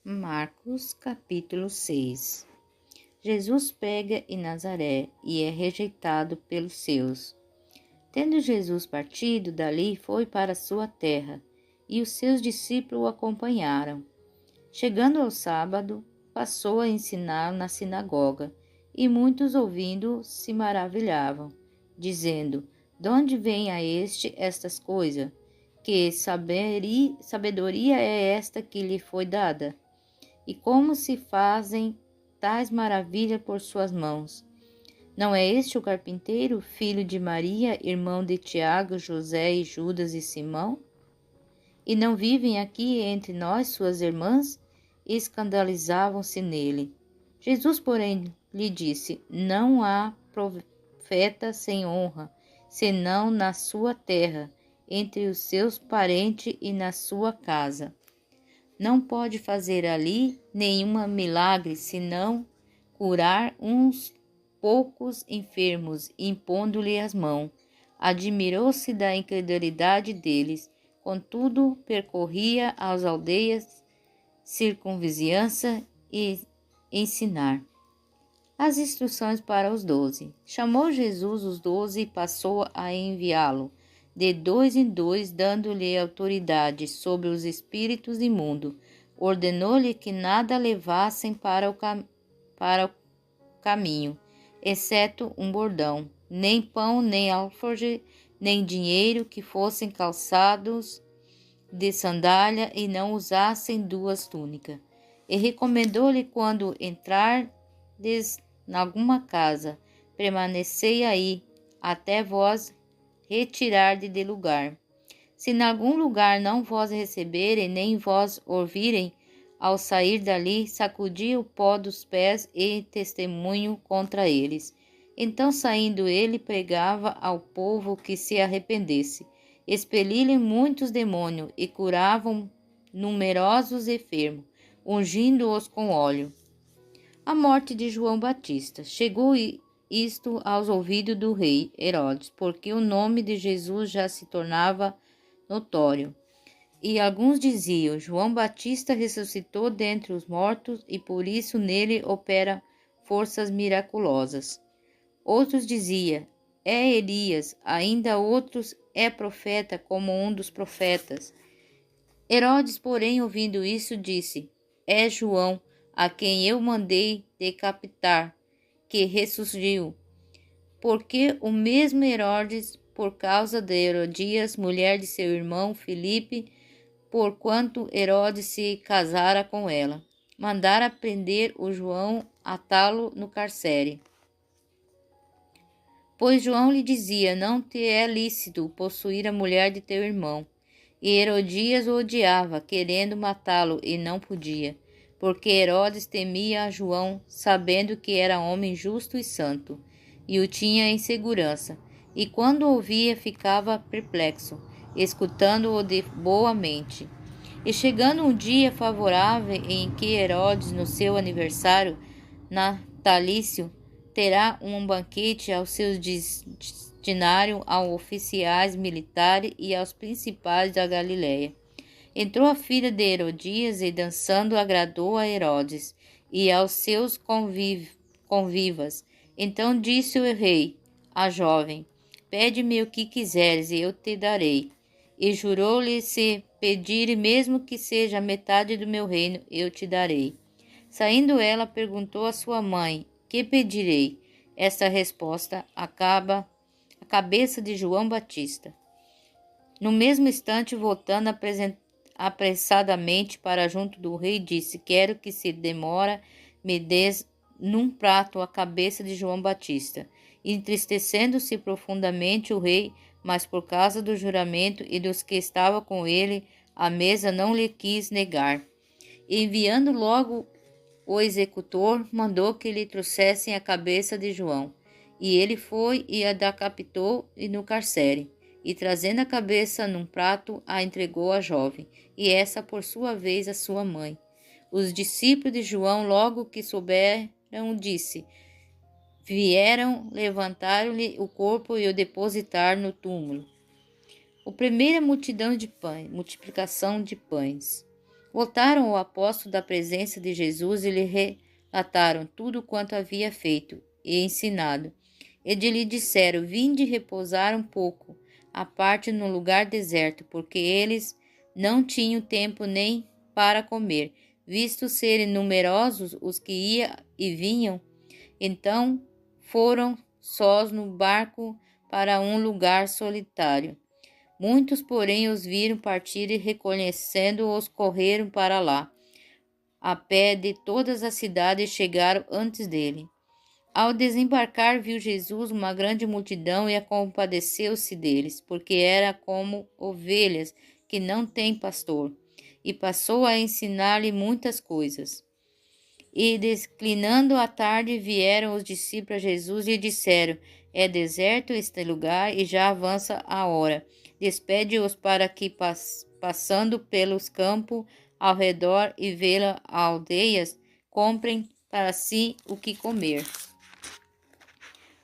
Marcos, capítulo 6. Jesus pega em Nazaré e é rejeitado pelos seus. Tendo Jesus partido dali, foi para sua terra, e os seus discípulos o acompanharam. Chegando ao sábado, passou a ensinar na sinagoga, e muitos ouvindo se maravilhavam, dizendo: De onde vem a estas coisas? Que sabedoria é esta que lhe foi dada? E como se fazem tais maravilhas por suas mãos? Não é este o carpinteiro, filho de Maria, irmão de Tiago, José e Judas e Simão? E não vivem aqui entre nós suas irmãs? E escandalizavam-se nele. Jesus, porém, lhe disse: Não há profeta sem honra, senão na sua terra, entre os seus parentes e na sua casa. Não pode fazer ali nenhum milagre, senão curar uns poucos enfermos, impondo-lhe as mãos. Admirou-se da incredulidade deles, contudo percorria as aldeias circunvizinhança e ensinar. As instruções para os 12. Chamou Jesus os 12 e passou a enviá-lo de 2 em 2, dando-lhe autoridade sobre os espíritos imundos. Ordenou-lhe que nada levassem para o caminho, exceto um bordão, nem pão, nem alforje, nem dinheiro, que fossem calçados de sandália e não usassem 2 túnicas. E recomendou-lhe, quando entrardes em alguma casa, permanecei aí, até vós retirardes de lugar. Se em algum lugar não vós receberem, nem vós ouvirem, ao sair dali, sacudi o pó dos pés e testemunho contra eles. Então, saindo ele, pregava ao povo que se arrependesse. Expeliram muitos demônios e curavam numerosos enfermos, ungindo-os com óleo. A morte de João Batista. Chegou isto aos ouvidos do rei Herodes, porque o nome de Jesus já se tornava notório. E alguns diziam: João Batista ressuscitou dentre os mortos, e por isso nele opera forças miraculosas. Outros diziam: é Elias, ainda outros: é profeta, como um dos profetas. Herodes, porém, ouvindo isso, disse: é João, a quem eu mandei decapitar, que ressurgiu. Porque o mesmo Herodes, por causa de Herodias, mulher de seu irmão Filipe, porquanto Herodes se casara com ela, mandara prender o João, atá-lo no cárcere. Pois João lhe dizia: não te é lícito possuir a mulher de teu irmão. E Herodias o odiava, querendo matá-lo, e não podia, porque Herodes temia a João, sabendo que era homem justo e santo, e o tinha em segurança. E quando o ouvia, ficava perplexo, escutando-o de boa mente. E chegando um dia favorável em que Herodes, no seu aniversário natalício, terá um banquete aos seus destinários, aos oficiais militares e aos principais da Galiléia. Entrou a filha de Herodias e, dançando, agradou a Herodes e aos seus convivas. Então disse o rei à jovem: pede-me o que quiseres e eu te darei. E jurou-lhe: se pedir, mesmo que seja a metade do meu reino, eu te darei. Saindo ela, perguntou à sua mãe: que pedirei? Esta resposta: a cabeça de João Batista. No mesmo instante, voltando apressadamente para junto do rei, disse: quero que, se demora, me des num prato a cabeça de João Batista. Entristecendo-se profundamente o rei, mas por causa do juramento e dos que estavam com ele, a mesa não lhe quis negar. Enviando logo o executor, mandou que lhe trouxessem a cabeça de João. E ele foi e a decapitou no cárcere. E trazendo a cabeça num prato, a entregou à jovem, e essa, por sua vez, à sua mãe. Os discípulos de João, logo que souberam, vieram, levantaram-lhe o corpo e o depositaram no túmulo. A primeira multiplicação de pães. Voltaram o apóstolo da presença de Jesus e lhe relataram tudo quanto havia feito e ensinado. E lhe disseram: Vinde repousar um pouco, à parte no lugar deserto, porque eles não tinham tempo nem para comer, visto serem numerosos os que iam e vinham. Então foram sós no barco para um lugar solitário. Muitos, porém, os viram partir e, reconhecendo-os, correram para lá. A pé de todas as cidades chegaram antes dele. Ao desembarcar, viu Jesus uma grande multidão e compadeceu-se deles, porque era como ovelhas que não têm pastor, e passou a ensinar-lhe muitas coisas. E, declinando a tarde, vieram os discípulos a Jesus e lhe disseram: É deserto este lugar e já avança a hora. Despede-os para que, passando pelos campos ao redor e vê-la aldeias, comprem para si o que comer.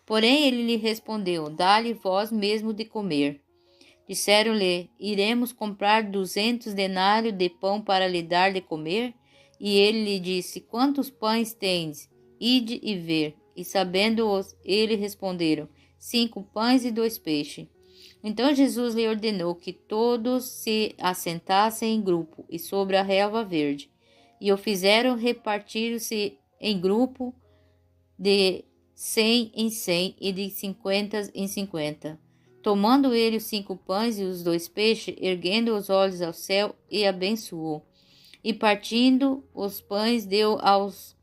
Porém ele lhe respondeu: Dá-lhe vós mesmo de comer. Disseram-lhe: Iremos comprar 200 denários de pão para lhe dar de comer? E ele lhe disse: Quantos pães tens? Ide e ver. E sabendo-os, ele responderam: 5 pães e 2 peixes. Então Jesus lhe ordenou que todos se assentassem em grupo e sobre a relva verde. E o fizeram repartir-se em grupo de 100 em 100 e de 50 em 50. Tomando ele os 5 pães e os 2 peixes, erguendo os olhos ao céu, e abençoou. E partindo os pães, deu aos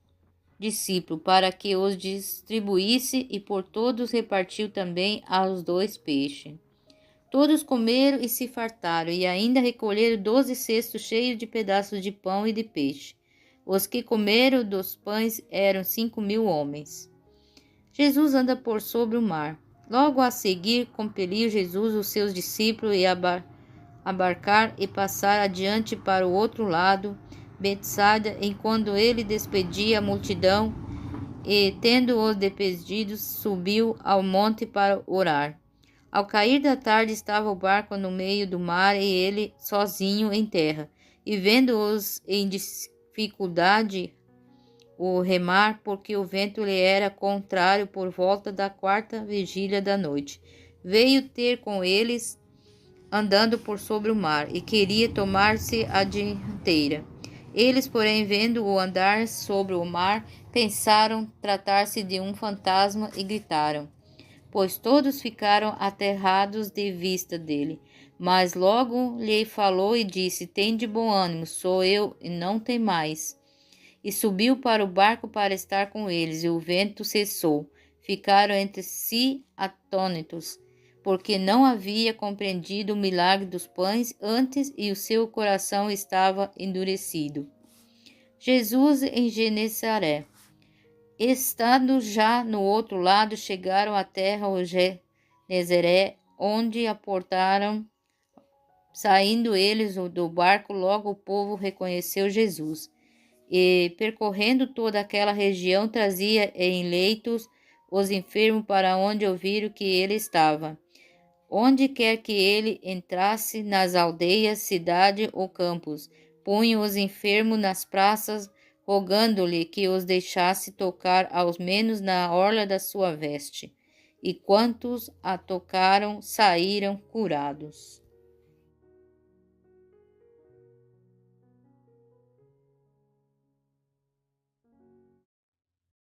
discípulos, para que os distribuísse, e por todos repartiu também aos 2 peixes. Todos comeram e se fartaram, e ainda recolheram 12 cestos cheios de pedaços de pão e de peixe. Os que comeram dos pães eram 5.000 homens. Jesus anda por sobre o mar. Logo a seguir, compeliu Jesus os seus discípulos a abarcar e passar adiante para o outro lado, Betsaida, enquanto ele despedia a multidão, e, tendo-os despedidos, subiu ao monte para orar. Ao cair da tarde estava o barco no meio do mar e ele sozinho em terra. E vendo-os em dificuldade o remar, porque o vento lhe era contrário, por volta da 4ª vigília da noite, veio ter com eles, andando por sobre o mar, e queria tomar-se a dianteira. Eles, porém, vendo-o andar sobre o mar, pensaram tratar-se de um fantasma e gritaram, pois todos ficaram aterrados de vista dele. Mas logo lhe falou e disse: Tende bom ânimo, sou eu, e não temais. E subiu para o barco para estar com eles, e o vento cessou. Ficaram entre si atônitos, porque não havia compreendido o milagre dos pães antes, e o seu coração estava endurecido. Jesus em Genesaré. Estando já no outro lado, chegaram à terra o Genezaré, onde aportaram. Saindo eles do barco, logo o povo reconheceu Jesus. E, percorrendo toda aquela região, trazia em leitos os enfermos para onde ouviram que ele estava. Onde quer que ele entrasse, nas aldeias, cidade ou campos, punha os enfermos nas praças, rogando-lhe que os deixasse tocar ao menos na orla da sua veste. E quantos a tocaram saíram curados.